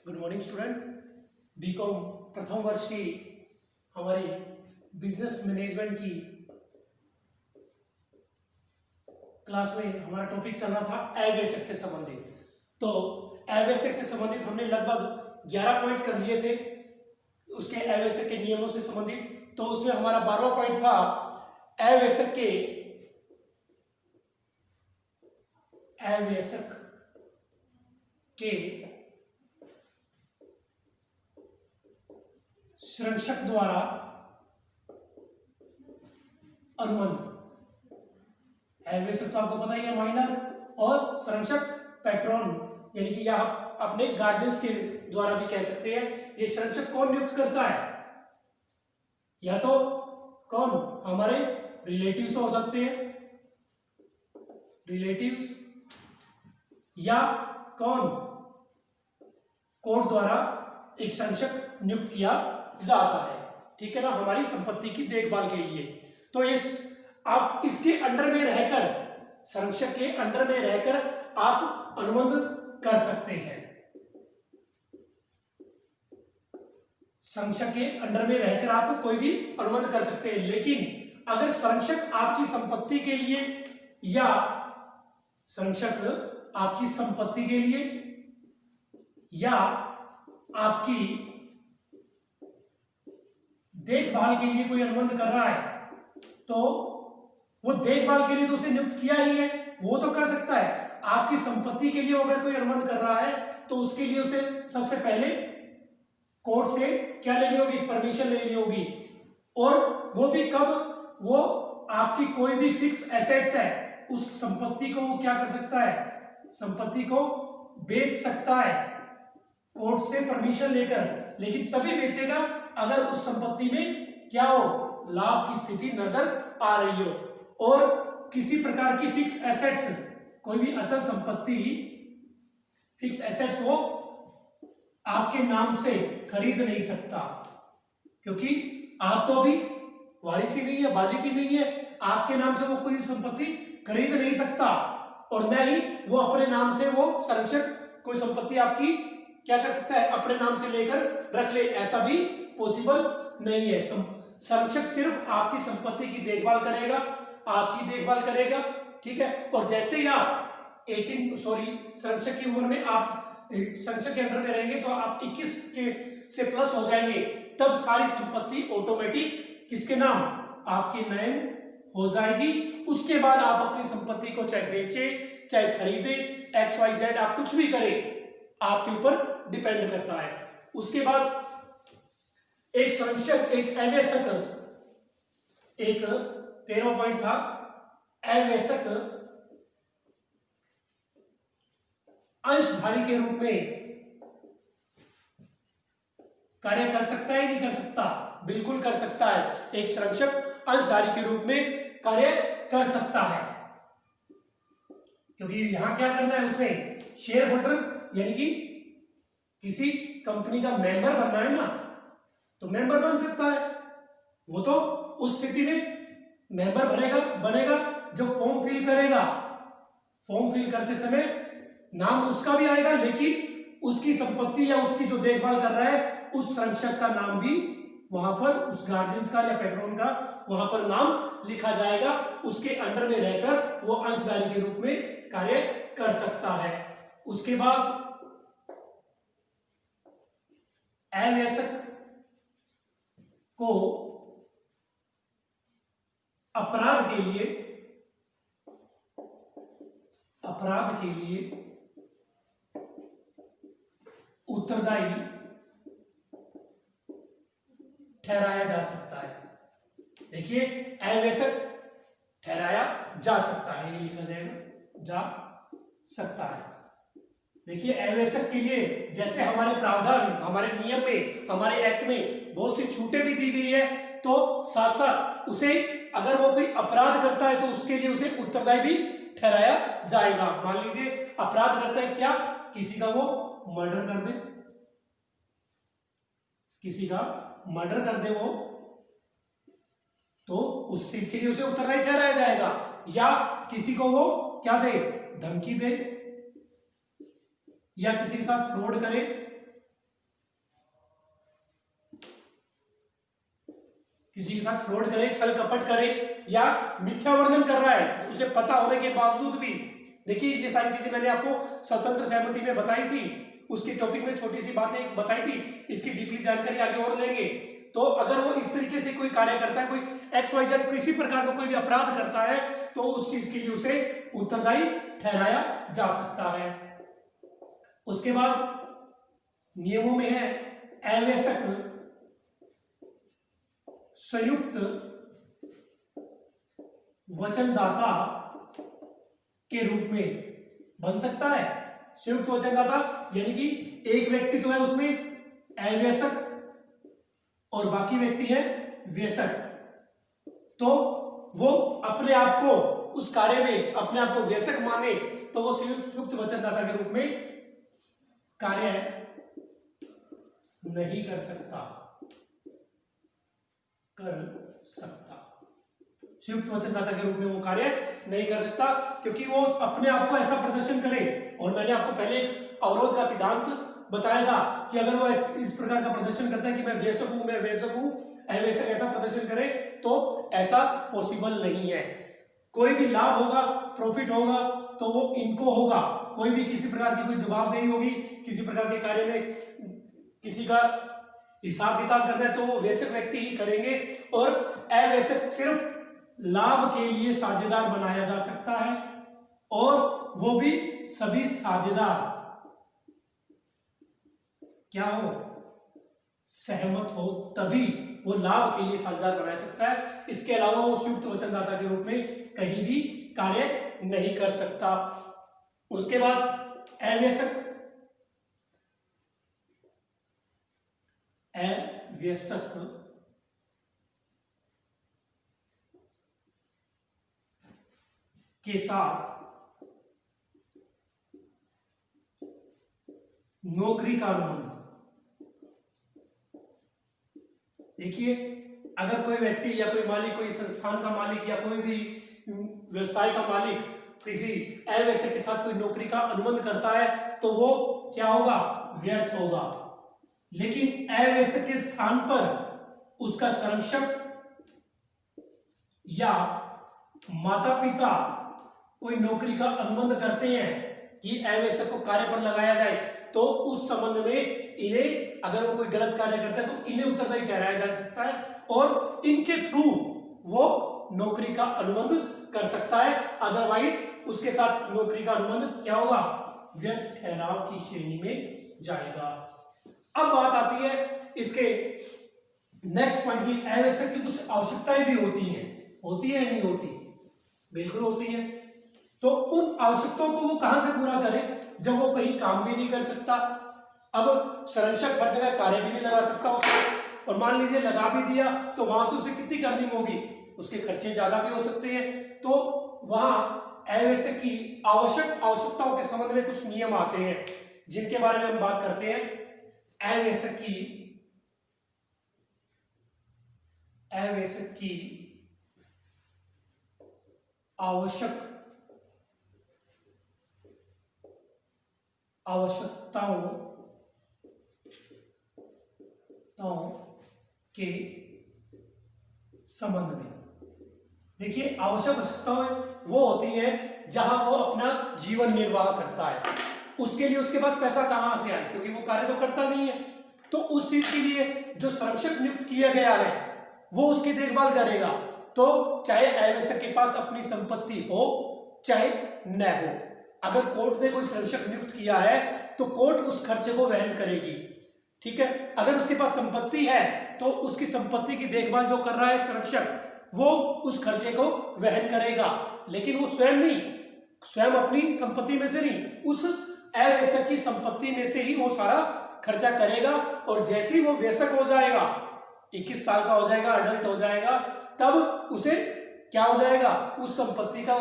Good morning student. BCom प्रथम वर्ष की हमारी बिजनेस मैनेजमेंट की क्लास में हमारा टॉपिक चल रहा था अवयस्क से संबंधित। तो अवयस्क से संबंधित हमने लगभग 11 पॉइंट कर लिए थे उसके अवयस्क के नियमों से संबंधित। तो उसमें हमारा 12वां पॉइंट था अवयस्क के संरक्षक द्वारा अनुबंध। अवयस्क तो आपको पता ही है, माइनर और संरक्षक पैट्रॉन, यानी कि यह अपने गार्जियंस के द्वारा भी कह सकते हैं। ये संरक्षक कौन नियुक्त करता है? या तो कौन, हमारे रिलेटिव्स हो सकते हैं, रिलेटिव्स, या कौन, कोर्ट द्वारा एक संरक्षक नियुक्त किया जाता है। ठीक है ना, हमारी संपत्ति की देखभाल के लिए। तो इस आप इसके अंडर में रहकर, संरक्षक के अंडर में रहकर आप अनुबंध कर सकते हैं। संरक्षक के अंडर में रहकर आप कोई भी अनुबंध कर सकते हैं, लेकिन अगर संरक्षक आपकी संपत्ति के लिए या संरक्षक आपकी संपत्ति के लिए या आपकी देखभाल के लिए कोई अनुबंध कर रहा है, तो वो देखभाल के लिए तो उसे नियुक्त किया ही है, वो तो कर सकता है। आपकी संपत्ति के लिए अगर कोई अनुबंध कर रहा है तो उसके लिए उसे सबसे पहले कोर्ट से क्या लेनी होगी? परमिशन लेनी होगी। और वो भी कब? वो आपकी कोई भी फिक्स एसेट्स है, उस संपत्ति को वो क्या कर सकता है? संपत्ति को बेच सकता है कोर्ट से परमिशन लेकर, लेकिन तभी बेचेगा अगर उस संपत्ति में क्या हो? लाभ की स्थिति नजर आ रही हो। और किसी प्रकार की फिक्स एसेट्स, कोई भी अचल संपत्ति, फिक्स एसेट्स वो आपके नाम से खरीद नहीं सकता, क्योंकि आप तो अभी वारिसी नहीं है, बालिकी नहीं है, आपके नाम से वो कोई संपत्ति खरीद नहीं सकता। और न ही वो अपने नाम से, वो संरक्षक कोई संपत्ति आपकी क्या कर सकता है? अपने नाम से लेकर रख ले, ऐसा भी पॉसिबल नहीं है। संरक्षक सिर्फ आपकी संपत्ति की देखभाल करेगा, आपकी देखभाल करेगा। ठीक है, और जैसे ही आप संरक्षक की उम्र में आप संरक्षक के अंडर में रहेंगे तो आप 21 के से प्लस हो जाएंगे, तब सारी संपत्ति ऑटोमेटिक किसके नाम? आपके नाम हो जाएगी। उसके बाद आप अपनी संपत्ति को चाहे बेचे चाहे खरीदे, XYZ आप कुछ भी करें, आपके ऊपर डिपेंड करता है। उसके बाद एक संरक्षक, एक अवयस्क, एक 13वां पॉइंट था, अवयस्क अंशधारी के रूप में कार्य कर सकता है, नहीं कर सकता? बिल्कुल कर सकता है। एक संरक्षक अंशधारी के रूप में कार्य कर सकता है, क्योंकि यहां क्या करना है? उसमें शेयर होल्डर, यानी कि किसी कंपनी का मेंबर बनना है ना, तो मेंबर बन सकता है। वो तो उस स्थिति में मेंबर बनेगा जब फॉर्म फिल करेगा। फॉर्म फिल करते समय नाम उसका भी आएगा, लेकिन उसकी संपत्ति या उसकी जो देखभाल कर रहा है उस संरक्षक का नाम भी वहां पर, उस गार्जियंस का या पैट्रॉन का वहां पर नाम लिखा जाएगा। उसके अंडर में रहकर वो अंशधारी के रूप में कार्य कर सकता है। उसके बाद अवयस्क को अपराध के लिए उत्तरदायी ठहराया जा सकता है। देखिए, अवयस्क ठहराया जा सकता है, ये लिखा जाएगा, जा सकता है। देखिए, अवयस्क के लिए जैसे हमारे प्रावधान, हमारे नियम में, हमारे एक्ट में बहुत सी छूटें भी दी गई है, तो साथ साथ उसे अगर वो कोई अपराध करता है तो उसके लिए उसे उत्तरदायी भी ठहराया जाएगा। मान लीजिए अपराध करता है क्या? किसी का वो मर्डर कर दे, किसी का मर्डर कर दे वो, तो उस चीज के लिए उसे उत्तरदायी ठहराया जाएगा। या किसी को वो क्या दे? धमकी दे, या किसी के साथ फ्रॉड करे, किसी के साथ फ्रॉड करे, छल कपट करे या मिथ्या वर्णन कर रहा है उसे पता होने के बावजूद भी। देखिए ये सारी चीजें मैंने आपको स्वतंत्र सहमति में बताई थी, उसकी टॉपिक में छोटी सी बातें बताई थी, इसकी डीपली जानकारी आगे और लेंगे। तो अगर वो इस तरीके से कोई कार्य करता है, कोई XYZ किसी प्रकार का कोई भी अपराध करता है, तो उस चीज के लिए उसे उत्तरदायी ठहराया जा सकता है। उसके बाद नियमों में है अवैसक संयुक्त वचनदाता के रूप में बन सकता है। संयुक्त वचनदाता यानी कि एक व्यक्ति तो है उसमें अवैसक और बाकी व्यक्ति है व्यसक, तो वो अपने आप को उस कार्य में अपने आप को व्यसक माने तो वो संयुक्त वचनदाता के रूप में कार्य नहीं कर सकता। संयुक्त वचनदाता के रूप में वो कार्य नहीं कर सकता, क्योंकि वो अपने आप को ऐसा प्रदर्शन करे। और मैंने आपको पहले एक अवरोध का सिद्धांत बताया था कि अगर वो इस प्रकार का प्रदर्शन करता है कि मैं व्यसक हूं, मैं व्यसक हूं, अवैसक ऐसा प्रदर्शन करे तो ऐसा पॉसिबल नहीं है। कोई भी लाभ होगा, प्रॉफिट होगा तो वो इनको होगा। कोई भी किसी प्रकार की कोई जवाबदेही होगी, किसी प्रकार के कार्य में किसी का हिसाब किताब करना है तो वो वैसे व्यक्ति ही करेंगे। और अवैसक सिर्फ लाभ के लिए साझेदार बनाया जा सकता है, और वो भी सभी साझेदार क्या हो, सहमत हो, तभी वो लाभ के लिए साझेदार बनाया सकता है। इसके अलावा वो संयुक्त वचनदाता के रूप में कहीं भी कार्य नहीं कर सकता। उसके बाद अवैसक के साथ नौकरी का अनुबंध। देखिए अगर कोई व्यक्ति या कोई मालिक, कोई संस्थान का मालिक या कोई भी व्यवसाय का मालिक किसी अवैसक के साथ कोई नौकरी का अनुबंध करता है तो वो क्या होगा, व्यर्थ होगा। लेकिन अवैसक के स्थान पर उसका संरक्षक या माता पिता कोई नौकरी का अनुबंध करते हैं कि अवैसक को कार्य पर लगाया जाए, तो उस संबंध में इन्हें, अगर वो कोई गलत कार्य करता है तो इन्हें उत्तरदायी ठहराया जा सकता है और इनके थ्रू वो नौकरी का अनुबंध कर सकता है। अदरवाइज उसके साथ नौकरी का अनुबंध क्या होगा, व्यर्थ ठहराव की श्रेणी में जाएगा। अब बात आती है इसके नेक्स्ट पॉइंट की, अवैसक की कुछ आवश्यकताएं भी होती हैं। होती है नहीं होती? बिल्कुल होती है। तो उन आवश्यकताओं को वो कहां से पूरा करे, जब वो कहीं काम भी नहीं कर सकता। अब संरक्षक हर जगह कार्य भी नहीं लगा सकता उसको, और मान लीजिए लगा भी दिया तो वहां से उसे कितनी अर्निंग होगी, उसके खर्चे ज्यादा भी हो सकते हैं। तो वहां अवैसक की आवश्यकताओं के संबंध में कुछ नियम आते हैं जिनके बारे में हम बात करते हैं। अवैसक की आवश्यकताओं के संबंध में। देखिए आवश्यकताएं वो होती है जहां वो अपना जीवन निर्वाह करता है, उसके लिए उसके पास पैसा कहां से आए, क्योंकि वो कार्य तो करता नहीं है। तो उस चीज के लिए जो संरक्षक नियुक्त किया गया है वो उसकी देखभाल करेगा। तो चाहे अवैसक के पास अपनी संपत्ति हो चाहे न हो, अगर कोर्ट ने कोई संरक्षक नियुक्त किया है तो कोर्ट उस खर्चे को वहन करेगी। ठीक है, अगर उसके पास संपत्ति है तो उसकी संपत्ति की देखभाल जो कर रहा है संरक्षक, वो उस खर्चे को वहन करेगा, लेकिन वो स्वयं अपनी संपत्ति में से नहीं, उस अवैसक की संपत्ति में से ही वो सारा खर्चा करेगा। और जैसे ही वो वयस्क हो जाएगा, 21 साल का हो जाएगा, अडल्ट हो जाएगा, तब उसे क्या हो जाएगा, उस संपत्ति का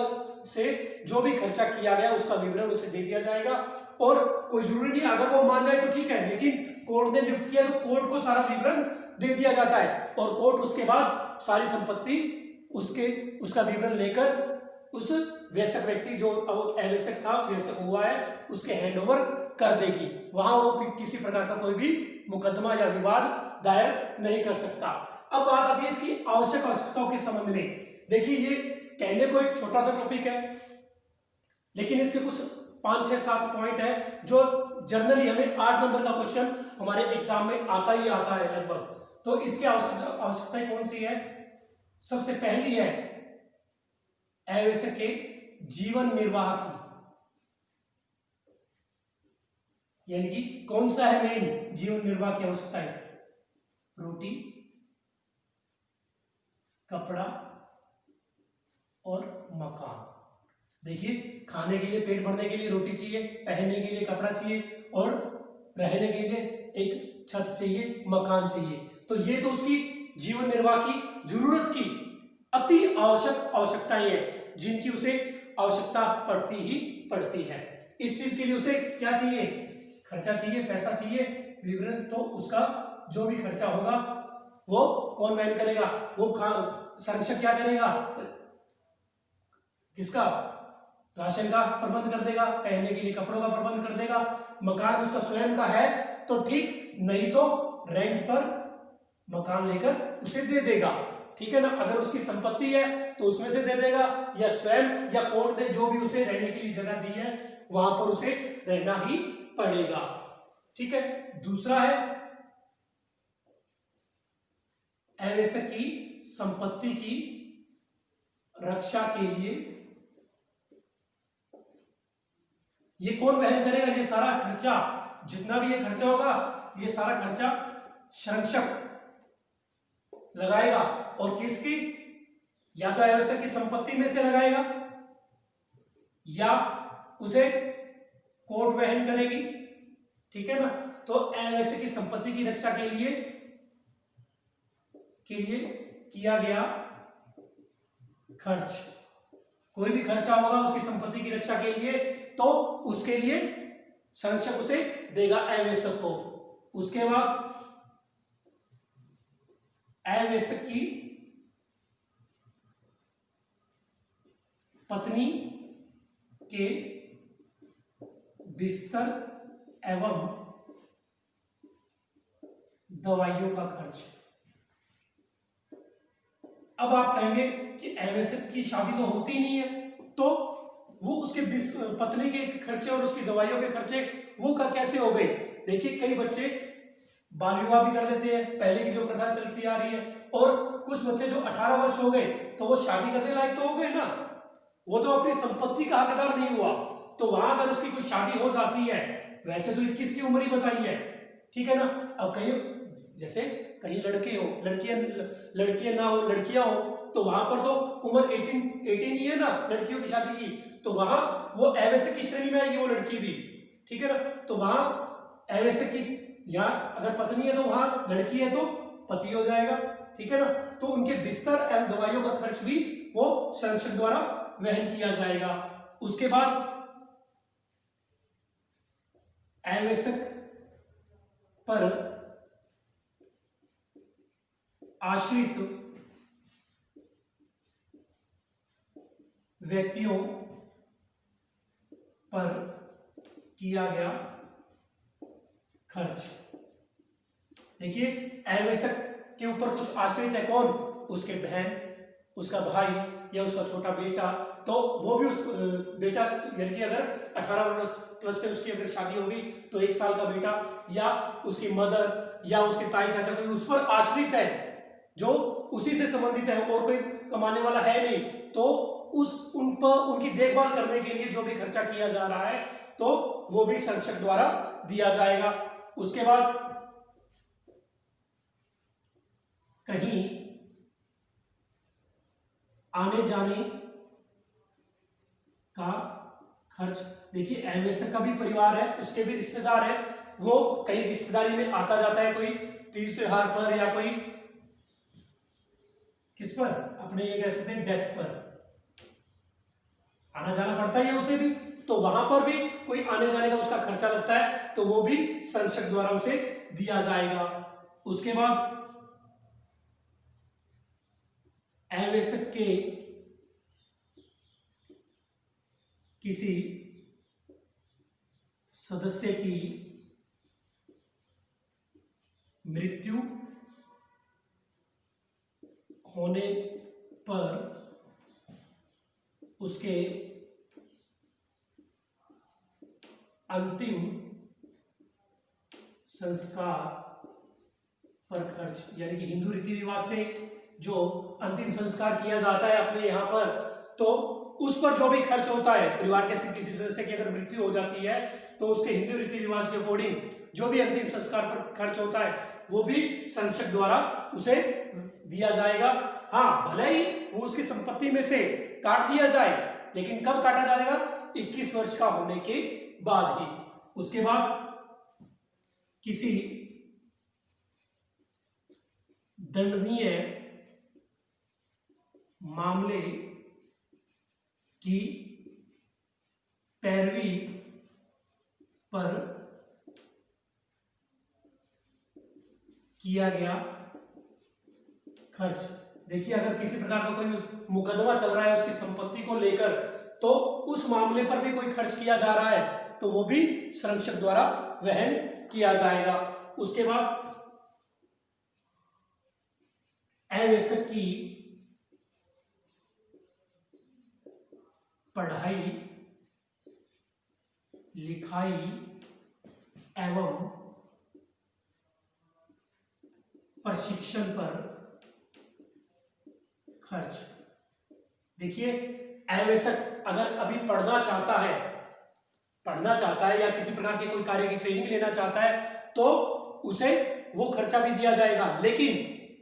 से जो भी खर्चा किया गया उसका विवरण उसे दे दिया जाएगा। और कोई जरूरी नहीं, अगर वो मान जाए तो ठीक है, लेकिन कोर्ट ने नियुक्त किया तो कोर्ट को सारा विवरण दे दिया जाता है और कोर्ट उसके बाद सारी संपत्ति उसका विवरण लेकर उस वयस्क व्यक्ति जो अब अवैसक था, वयस्क हुआ है, उसके हैंडओवर कर देगी। वहां वो किसी प्रकार का कोई भी मुकदमा या विवाद दायर नहीं कर सकता। अब बात आती है इसकी आवश्यकताओं के संबंध में। देखिए ये कहने को एक छोटा सा टॉपिक है, लेकिन इसके कुछ 5, 6, 7 पॉइंट है जो जनरली हमें 8 नंबर का क्वेश्चन हमारे एग्जाम में आता ही आता है लगभग। तो इसकी आवश्यकताएं कौन सी है? सबसे पहली है आवश्यक के जीवन निर्वाह की, यानी कि कौन सा है मेन जीवन निर्वाह की आवश्यकता है? रोटी, कपड़ा और मकान। देखिए खाने के लिए, पेट भरने के लिए रोटी चाहिए, पहनने के लिए कपड़ा चाहिए और रहने के लिए एक छत चाहिए, मकान चाहिए। तो ये तो उसकी जीवन निर्वाह की जरूरत की अति आवश्यक आवश्यकताएं हैं जिनकी उसे आवश्यकता पड़ती ही पड़ती है। इस चीज के लिए उसे क्या चाहिए? खर्चा चाहिए, पैसा चाहिए, विवरण। तो उसका जो भी खर्चा होगा वो कौन वहन करेगा? वो संरक्षक क्या करेगा? किसका? राशन का प्रबंध कर देगा, पहनने के लिए कपड़ों का प्रबंध कर देगा। मकान उसका स्वयं का है तो ठीक, नहीं तो रेंट पर मकान लेकर उसे दे देगा, ठीक है ना। अगर उसकी संपत्ति है तो उसमें से दे देगा, या स्वयं या कोर्ट ने जो भी उसे रहने के लिए जगह दी है वहां पर उसे रहना ही पड़ेगा, ठीक है। दूसरा है आवश्यक की संपत्ति की रक्षा के लिए ये कौन वहन करेगा? ये सारा खर्चा, जितना भी ये खर्चा होगा ये सारा खर्चा संरक्षक लगाएगा। और किसकी? या तो आवश्यक की संपत्ति में से लगाएगा या उसे कोर्ट वहन करेगी, ठीक है ना। तो आवश्यक की संपत्ति की रक्षा के लिए किया गया खर्च, कोई भी खर्चा होगा उसकी संपत्ति की रक्षा के लिए तो उसके लिए संरक्षक उसे देगा आवश्यक को। उसके बाद आवश्यक की पत्नी के बिस्तर एवं दवाइयों का खर्च। अब आप कहेंगे कि आवश्यक की शादी तो होती नहीं है तो वो उसके पत्नी के खर्चे और उसकी दवाइयों के खर्चे वो कैसे हो गए? देखिए कई बच्चे बाल विवाह भी कर देते हैं, पहले की जो प्रथा चलती आ रही है, और कुछ बच्चे जो 18 वर्ष हो गए तो वो शादी करने लायक तो हो गए ना, वो तो अपनी संपत्ति का हकदार नहीं हुआ। तो वहां अगर उसकी कोई शादी हो जाती है, वैसे तो 21 की उम्र ही बताई है, ठीक है ना। अब कहीं जैसे कहीं लड़के हो, लड़कियां ना हो, लड़कियां हो, तो वहां पर तो उम्र 18 ही है ना लड़कियों की शादी की, तो वहां वो आवश्यक की श्रेणी में आएगी वो लड़की भी, ठीक है ना। तो वहां आवश्यक की, या अगर पत्नी है तो वहां लड़की है तो पति हो जाएगा, ठीक है ना। तो उनके बिस्तर एवं दवाइयों का खर्च भी वो संरक्षक द्वारा वहन किया जाएगा। उसके बाद आवश्यक पर आश्रित व्यक्तियों पर किया गया खर्च। देखिए आवश्यक के ऊपर कुछ आश्रित है, कौन? उसके बहन, उसका भाई या उसका छोटा बेटा, तो वो भी उस बेटा, यानी अगर 18 वर्ष प्लस से उसकी अगर शादी होगी तो 1 साल का बेटा या उसकी मदर या उसके ताई चाचा कोई उस पर आश्रित है जो उसी से संबंधित है और कोई कमाने वाला है नहीं, तो उन पर उनकी देखभाल करने के लिए जो भी खर्चा किया जा रहा है तो वो भी संरक्षक द्वारा दिया जाएगा। उसके बाद कहीं आने जाने का खर्च। देखिए आवश्यक का भी परिवार है, उसके भी रिश्तेदार है, वो कहीं रिश्तेदारी में आता जाता है, कोई तीज त्योहार पर या कोई किस पर, अपने ये कह सकते हैं डेथ पर आना जाना पड़ता है उसे भी, तो वहां पर भी कोई आने जाने का उसका खर्चा लगता है तो वो भी संरक्षक द्वारा उसे दिया जाएगा। उसके बाद आवश्यक के किसी सदस्य की मृत्यु होने पर उसके अंतिम संस्कार पर खर्च, यानी कि हिंदू रीति रिवाज से जो अंतिम संस्कार किया जाता है अपने यहाँ पर, तो उस पर जो भी खर्च होता है, परिवार के किसी सदस्य की अगर मृत्यु हो जाती है तो उसके हिंदू रीति रिवाज के अकॉर्डिंग जो भी अंतिम संस्कार पर खर्च होता है वो भी संरक्षक द्वारा उसे दिया जाएगा। हाँ, भले ही वो उसकी संपत्ति में से काट दिया जाए, लेकिन कब काटा जाएगा? 21 वर्ष का होने के बाद ही। उसके बाद किसी दंडनीय मामले की पैरवी पर किया गया खर्च। देखिए, अगर किसी प्रकार का कोई मुकदमा चल रहा है उसकी संपत्ति को लेकर, तो उस मामले पर भी कोई खर्च किया जा रहा है तो वो भी संरक्षक द्वारा वहन किया जाएगा। उसके बाद आवश्यक की पढ़ाई लिखाई एवं प्रशिक्षण पर खर्च। देखिए, आवश्यक अगर अभी पढ़ना चाहता है या किसी प्रकार के कोई कार्य की ट्रेनिंग लेना चाहता है तो उसे वो खर्चा भी दिया जाएगा, लेकिन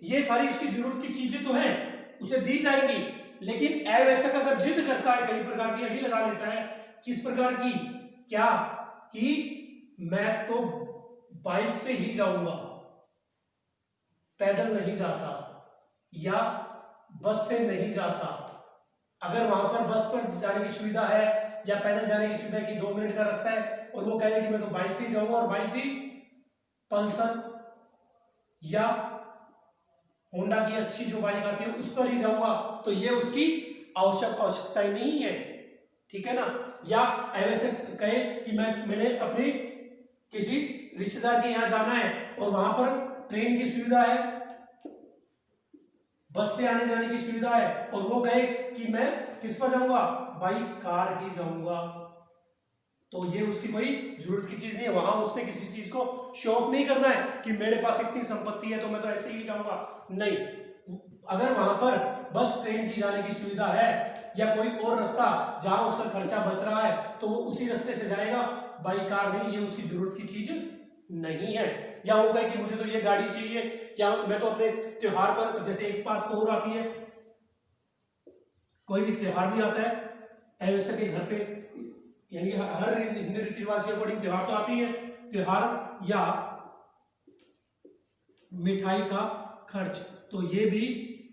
ये सारी उसकी जरूरत की चीजें तो हैं, उसे दी जाएंगी। लेकिन आवश्यक अगर जिद करता है, कई प्रकार की अड़ी लगा लेता है, किस प्रकार की, क्या कि मैं तो बाइक से ही जाऊंगा, पैदल नहीं जाता या बस से नहीं जाता। अगर वहां पर बस पर जाने की सुविधा है या पैदल जाने की सुविधा है कि 2 मिनट का रास्ता है और वो कहे कि मैं तो बाइक पे जाऊंगा और बाइक भी पल्सर या होंडा की अच्छी जो बाइक आती है उस पर ही जाऊंगा, तो ये उसकी आवश्यकताएं नहीं है, ठीक है ना। या ऐसे कहे कि मैंने अपने किसी रिश्तेदार के यहाँ जाना है और वहां पर ट्रेन की सुविधा है, बस से आने जाने की सुविधा है, और वो कहे कि मैं किस पर जाऊंगा, बाइक कार ही जाऊंगा, तो ये उसकी कोई जरूरत की चीज नहीं है। वहां उसने किसी चीज को शो ऑफ नहीं करना है कि मेरे पास इतनी संपत्ति है तो मैं तो ऐसे ही जाऊंगा, नहीं। अगर वहां पर बस ट्रेन की जाने की सुविधा है या कोई और रास्ता जहां उसका खर्चा बच रहा है तो वो उसी रास्ते से जाएगा, बाइक कार नहीं, ये उसकी जरूरत की चीज नहीं है। या वो कहे कि मुझे तो ये गाड़ी चाहिए, या मैं तो अपने त्योहार पर, जैसे एक बात और आती है, कोई भी त्योहार भी आता है ऐसे के घर पे, यानी हर हिंदू रीति रिवाज के अकॉर्डिंग त्योहार तो आती है, त्योहार या मिठाई का खर्च, तो ये भी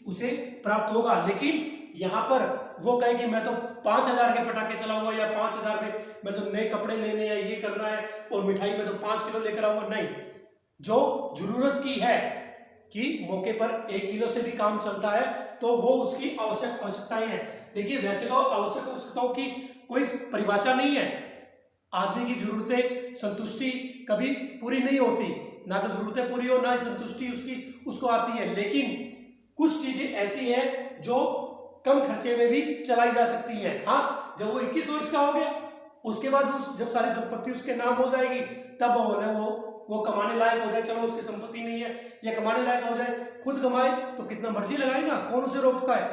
उसे प्राप्त होगा। लेकिन यहां पर वो कहे कि मैं तो 5000 के पटाखे चलाऊंगा या 5000 में मैं तो नए कपड़े लेने या ये करना है और मिठाई में तो 5 किलो लेकर आऊंगा, नहीं। जो जरूरत की है कि मौके पर 1 किलो से भी काम चलता है तो वो उसकी आवश्यकताएं हैं। देखिए, वैसे तो आवश्यकताओं की कोई परिभाषा नहीं है, आदमी की जरूरतें संतुष्टि कभी पूरी नहीं होती, ना तो जरूरतें पूरी हो ना ही संतुष्टि उसको आती है, लेकिन कुछ चीजें ऐसी हैं जो कम खर्चे में भी चलाई जा सकती हैं। हाँ, जब वो 21 वर्ष का हो गया उसके बाद जब सारी संपत्ति उसके नाम हो जाएगी तब वो कमाने लायक हो जाए, चलो उसकी संपत्ति नहीं है या कमाने लायक हो जाए, खुद कमाए तो कितना मर्जी लगाए ना, कौन उसे रोकता है।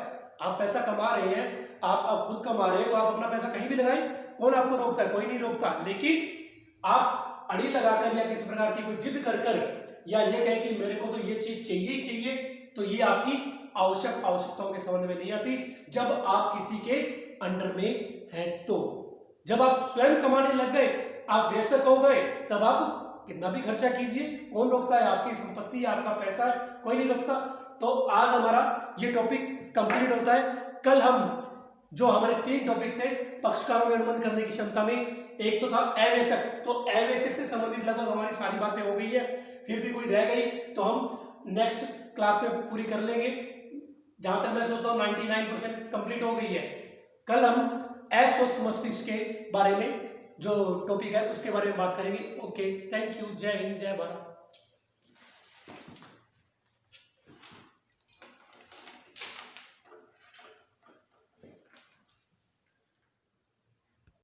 आप पैसा कमा रहे हैं, आप खुद कमा रहे हैं तो आप अपना पैसा कहीं भी लगाएं, कौन आपको रोकता है? कोई नहीं रोकता। लेकिन आप अड़ी लगाकर या किसी प्रकार की कोई जिद कर या ये कहे कि मेरे को तो ये चीज चाहिए ही चाहिए, तो ये आपकी आवश्यकताओं के संबंध में नहीं आती। जब आप किसी के अंडर में हैं, तो जब आप स्वयं कमाने लग गए, आप वयस्क हो गए, तब आप कितना भी खर्चा कीजिए, कौन रोकता है? आपकी संपत्ति, आपका पैसा, कोई नहीं रोकता। तो आज हमारा ये टॉपिक कंप्लीट होता है। कल हम जो हमारे 3 टॉपिक थे पक्षकारों में अनुबंध करने की क्षमता में, एक तो था अवयस्क, तो अवयस्क से संबंधित लगभग हमारी सारी बातें हो गई है। फिर भी कोई रह गई तो हम नेक्स्ट क्लास में पूरी कर लेंगे। जहां तक मैं सोचता हूँ 99% कंप्लीट हो गई है। कल हम अस्वस्थ मस्तिष्क के बारे में जो टॉपिक है उसके बारे में बात करेंगे। Okay, thank you. जय हिंद, जय भारत।